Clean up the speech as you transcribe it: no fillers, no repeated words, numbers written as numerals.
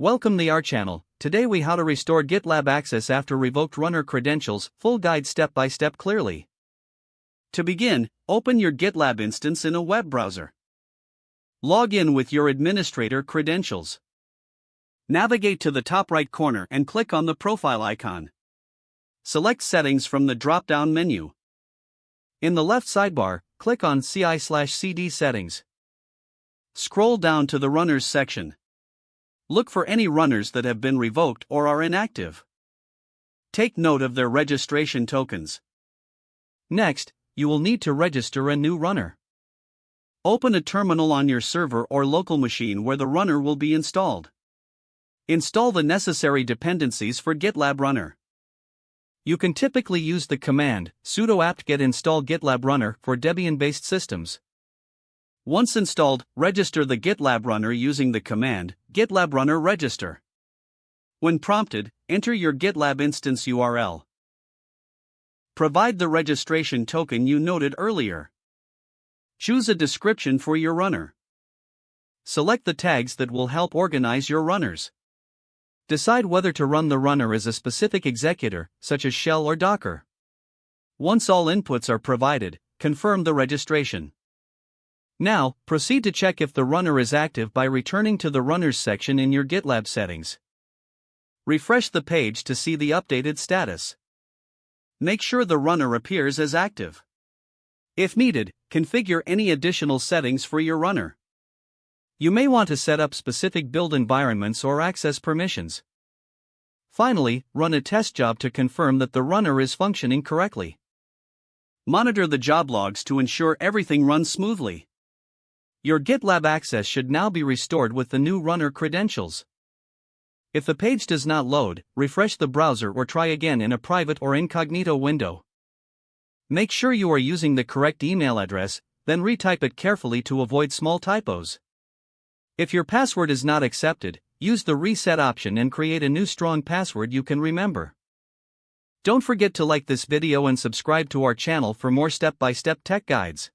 Welcome to our channel. Today we how to restore GitLab access after revoked runner credentials, full guide step by step clearly. To begin, open your GitLab instance in a web browser. Log in with your administrator credentials. Navigate to the top right corner and click on the profile icon. Select Settings from the drop-down menu. In the left sidebar, click on CI/CD Settings. Scroll down to the Runners section. Look for any runners that have been revoked or are inactive. Take note of their registration tokens. Next, you will need to register a new runner. Open a terminal on your server or local machine where the runner will be installed. Install the necessary dependencies for GitLab runner. You can typically use the command sudo apt-get install GitLab runner for Debian-based systems. Once installed, register the GitLab runner using the command GitLab runner register. When prompted, enter your GitLab instance URL. Provide the registration token you noted earlier. Choose a description for your runner. Select the tags that will help organize your runners. Decide whether to run the runner as a specific executor, such as Shell or Docker. Once all inputs are provided, confirm the registration. Now, proceed to check if the runner is active by returning to the Runners section in your GitLab settings. Refresh the page to see the updated status. Make sure the runner appears as active. If needed, configure any additional settings for your runner. You may want to set up specific build environments or access permissions. Finally, run a test job to confirm that the runner is functioning correctly. Monitor the job logs to ensure everything runs smoothly. Your GitLab access should now be restored with the new runner credentials. If the page does not load, refresh the browser or try again in a private or incognito window. Make sure you are using the correct email address, then retype it carefully to avoid small typos. If your password is not accepted, use the reset option and create a new strong password you can remember. Don't forget to like this video and subscribe to our channel for more step-by-step tech guides.